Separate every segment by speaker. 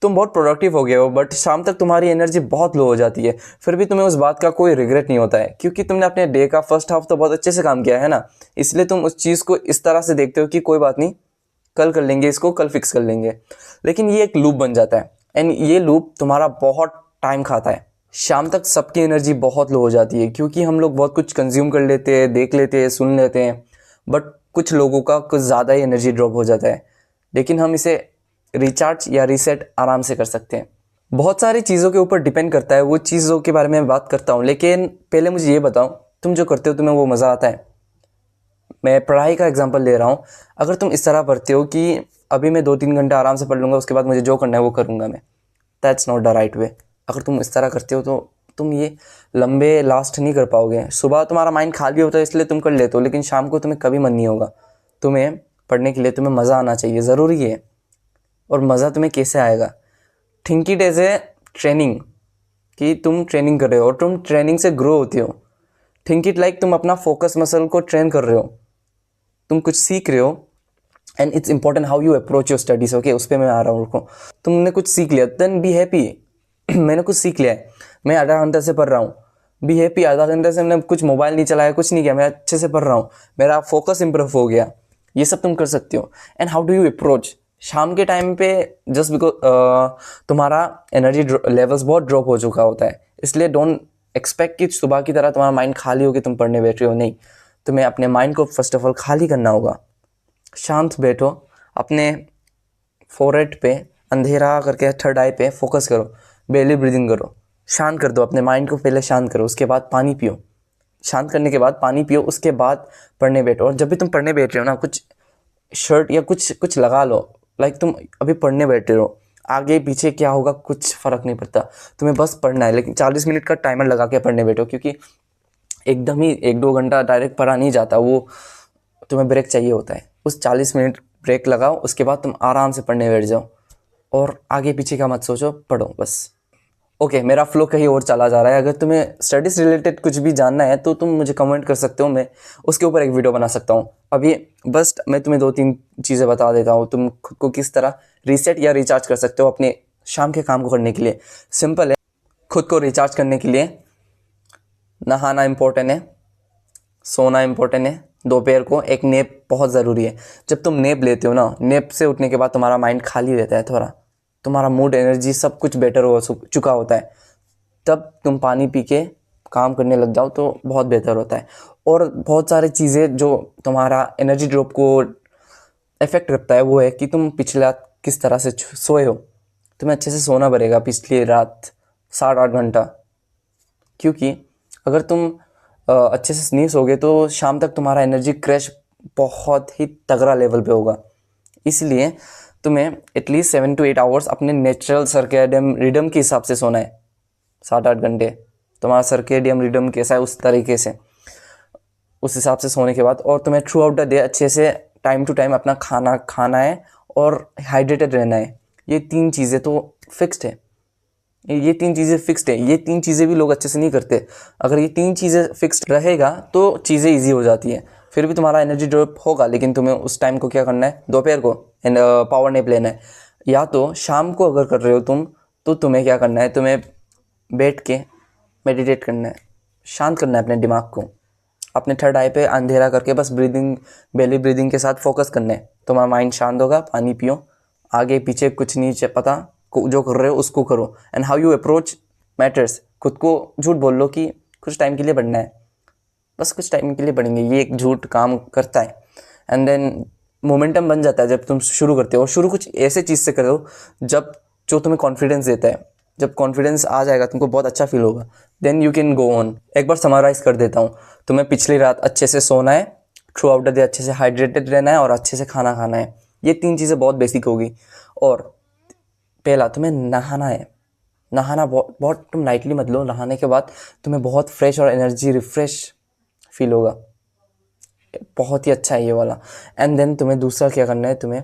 Speaker 1: तुम बहुत प्रोडक्टिव हो गए हो बट शाम तक तुम्हारी एनर्जी बहुत लो हो जाती है, फिर भी तुम्हें उस बात का कोई रिग्रेट नहीं होता है क्योंकि तुमने अपने डे का फर्स्ट हाफ तो बहुत अच्छे से काम किया है ना। इसलिए तुम उस चीज़ को इस तरह से देखते हो कि कोई बात नहीं, कल कर लेंगे, इसको कल फिक्स कर लेंगे। लेकिन ये एक लूप बन जाता है एंड ये लूप तुम्हारा बहुत टाइम खाता है। शाम तक सबकी एनर्जी बहुत लो हो जाती है क्योंकि हम लोग बहुत कुछ कंज्यूम कर लेते हैं, देख लेते हैं, सुन लेते हैं, बट कुछ लोगों का कुछ ज़्यादा ही एनर्जी ड्रॉप हो जाता है। लेकिन हम इसे रिचार्ज या रीसेट आराम से कर सकते हैं। बहुत सारी चीज़ों के ऊपर डिपेंड करता है, वो चीज़ों के बारे में मैं बात करता हूँ, लेकिन पहले मुझे ये बताओ, तुम जो करते हो तुम्हें वो मज़ा आता है? मैं पढ़ाई का एग्जांपल ले रहा हूँ। अगर तुम इस तरह पढ़ते हो कि अभी मैं 2-3 घंटे आराम से पढ़ लूँगा, उसके बाद मुझे जो करना है वो करूँगा मैं, that's not the right way. अगर तुम इस तरह करते हो तो तुम ये लंबे लास्ट नहीं कर पाओगे। सुबह तुम्हारा माइंड खाली होता है इसलिए तुम कर लेते हो, लेकिन शाम को तुम्हें कभी मन नहीं होगा। तुम्हें पढ़ने के लिए तुम्हें मज़ा आना चाहिए, ज़रूरी है। और मज़ा तुम्हें कैसे आएगा? Think it as a training, कि तुम ट्रेनिंग कर रहे हो और तुम ट्रेनिंग से ग्रो होते हो। थिंक इट लाइक तुम अपना फोकस मसल को ट्रेन कर रहे हो, तुम कुछ सीख रहे हो and it's important how you approach your studies. Okay, उस पर मैं आ रहा हूँ, रुको। तुमने कुछ सीख लिया, देन बी हैप्पी। मैंने कुछ सीख लिया है, मैं आधा घंटे से पढ़ रहा हूँ, बी हैप्पी। आधा घंटे से मैंने कुछ मोबाइल नहीं चलाया, कुछ नहीं किया, मैं अच्छे से पढ़ रहा हूँ, मेरा फोकस इंप्रूव हो गया। ये सब तुम कर सकते हो। And how do you approach शाम के टाइम पे? जस्ट बिकॉज तुम्हारा एनर्जी लेवल्स बहुत ड्रॉप हो चुका होता है, इसलिए डोंट एक्सपेक्ट कि सुबह की तरह तुम्हारा माइंड खाली हो कि तुम पढ़ने बैठ रहे हो। नहीं, तुम्हें अपने माइंड को फर्स्ट ऑफ ऑल खाली करना होगा। शांत बैठो, अपने फोरहेड पे अंधेरा करके थर्ड आई पे फोकस करो, बेली ब्रीदिंग करो, शांत कर दो अपने माइंड को। पहले शांत करो, उसके बाद पानी पियो। शांत करने के बाद पानी पियो, उसके बाद पढ़ने बैठो। और जब भी तुम पढ़ने बैठ रहे हो ना, कुछ शर्ट या कुछ कुछ लगा लो, लाइक तुम अभी पढ़ने बैठे हो, आगे पीछे क्या होगा कुछ फ़र्क नहीं पड़ता, तुम्हें बस पढ़ना है। लेकिन 40 मिनट का टाइमर लगा के पढ़ने बैठो, क्योंकि एकदम ही 1-2 घंटा डायरेक्ट पढ़ा नहीं जाता, वो तुम्हें ब्रेक चाहिए होता है। उस 40 मिनट ब्रेक लगाओ, उसके बाद तुम आराम से पढ़ने बैठ जाओ और आगे पीछे का मत सोचो, पढ़ो बस। ओके, मेरा फ्लो कहीं और चला जा रहा है। अगर तुम्हें स्टडीज़ रिलेटेड कुछ भी जानना है तो तुम मुझे कमेंट कर सकते हो, मैं उसके ऊपर एक वीडियो बना सकता हूँ। अभी बस मैं तुम्हें 2-3 चीज़ें बता देता हूँ, तुम खुद को किस तरह रीसेट या रिचार्ज कर सकते हो अपने शाम के काम को करने के लिए। सिंपल है, खुद को रिचार्ज करने के लिए नहाना इम्पोर्टेंट है, सोना इम्पोर्टेंट है, दोपहर को एक नेप बहुत ज़रूरी है। जब तुम नेप लेते हो ना, नेप से उठने के बाद तुम्हारा माइंड खाली रहता है थोड़ा, तुम्हारा मूड, एनर्जी सब कुछ बेटर हो चुका होता है, तब तुम पानी पी के काम करने लग जाओ तो बहुत बेहतर होता है। और बहुत सारी चीज़ें जो तुम्हारा एनर्जी ड्रॉप को इफ़ेक्ट करता है वो है कि तुम पिछले रात किस तरह से सोए हो। तुम्हें अच्छे से सोना पड़ेगा पिछली रात 7-8 घंटा, क्योंकि अगर तुम अच्छे से नहीं सोगे तो शाम तक तुम्हारा एनर्जी क्रैश बहुत ही तगड़ा लेवल पे होगा। इसलिए तुम्हें एटलीस्ट 7 to 8 आवर्स अपने नेचुरल सर्केडियम रिदम के हिसाब से सोना है। 7-8 घंटे तुम्हारा सर्केडियम रिदम कैसा है उस तरीके से, उस हिसाब से सोने के बाद, और तुम्हें थ्रू आउट द डे अच्छे से टाइम टू टाइम अपना खाना खाना है और हाइड्रेटेड रहना है। ये 3 चीज़ें तो फिक्स्ड है, ये 3 चीज़ें फिक्स्ड है। ये 3 चीज़ें भी लोग अच्छे से नहीं करते। अगर ये 3 चीज़ें फिक्स्ड रहेगा तो चीज़ें ईजी हो जाती है। फिर भी तुम्हारा एनर्जी ड्रॉप होगा, लेकिन तुम्हें उस टाइम को क्या करना है, दोपहर को पावर नैप लेना है। या तो शाम को अगर कर रहे हो तुम, तो तुम्हें क्या करना है, तुम्हें बैठ के मेडिटेट करना है, शांत करना है अपने दिमाग को, अपने थर्ड आई पे अंधेरा करके बस ब्रीदिंग, बेली ब्रीदिंग के साथ फोकस करना है। तुम्हारा माइंड शांत होगा, पानी पियो, आगे पीछे कुछ नहीं पता, जो कर रहे हो उसको करो। And how you approach matters. खुद को झूठ बोल लो कि कुछ टाइम के लिए बढ़ना है, बस कुछ टाइम के लिए बढ़ेंगे, ये एक झूठ काम करता है। एंड देन मोमेंटम बन जाता है जब तुम शुरू करते हो। शुरू कुछ ऐसे चीज़ से करो जब जो तुम्हें कॉन्फिडेंस देता है। जब कॉन्फिडेंस आ जाएगा, तुमको बहुत अच्छा फील होगा, then you can go on. एक बार समराइज़ कर देता हूँ। तुम्हें पिछली रात अच्छे से सोना है, थ्रू आउट द डे अच्छे से हाइड्रेटेड रहना है और अच्छे से खाना खाना है। ये 3 चीज़ें बहुत बेसिक होगी। और पहला, तुम्हें नहाना है। नहाना बहुत तुम लाइटली मत लो। नहाने के बाद तुम्हें बहुत फ्रेश और एनर्जी रिफ्रेश फील होगा, बहुत ही अच्छा है ये वाला। एंड देन तुम्हें दूसरा क्या करना है, तुम्हें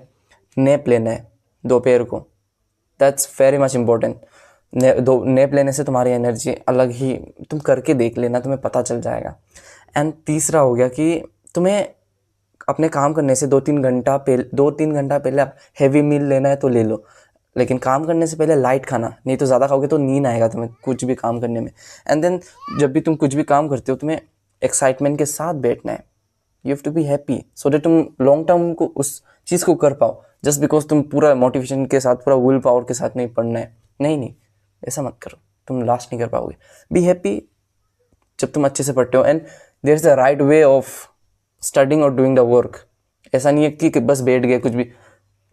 Speaker 1: नैप लेना है दोपहर को। That's very much important. Nap लेने से तुम्हारी एनर्जी अलग ही, तुम करके देख लेना, तुम्हें पता चल जाएगा। एंड तीसरा हो गया कि तुम्हें अपने काम करने से 2-3 घंटा पहले आप हैवी मील लेना है तो ले लो। लेकिन काम करने से पहले लाइट खाना, नहीं तो ज़्यादा खाओगे तो नींद आएगा तुम्हें कुछ भी काम करने में। एंड देन जब भी तुम कुछ भी काम करते हो तुम्हें एक्साइटमेंट के साथ बैठना है। You have to be happy so that तुम लॉन्ग टर्म को उस चीज़ को कर पाओ। जस्ट बिकॉज तुम पूरा मोटिवेशन के साथ, पूरा विल पावर के साथ नहीं पढ़ना है, नहीं, ऐसा मत करो, तुम लास्ट नहीं कर पाओगे। बी हैप्पी जब तुम अच्छे से पढ़ते हो, and there is a right way of studying और डूइंग द वर्क। ऐसा नहीं है कि बस बैठ गए कुछ भी,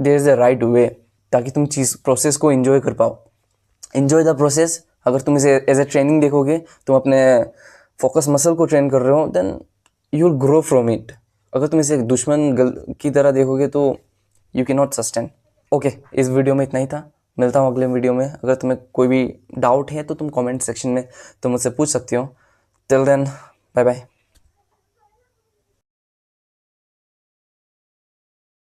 Speaker 1: there is a right way, ताकि तुम प्रोसेस को एंजॉय कर पाओ। Enjoy the process. अगर तुम इसे एज ए ट्रेनिंग देखोगे, तुम अपने फोकस मसल को ट्रेन कर रहे हो, then you will grow from it. अगर तुम इसे दुश्मन की तरह देखोगे तो you can not sustain. Okay, इस वीडियो में इतना ही था। मिलता हूँ अगले वीडियो में। अगर तुम्हें कोई भी डाउट है तो तुम कमेंट सेक्शन में तुम मुझसे पूछ सकती हो। Till then, bye bye.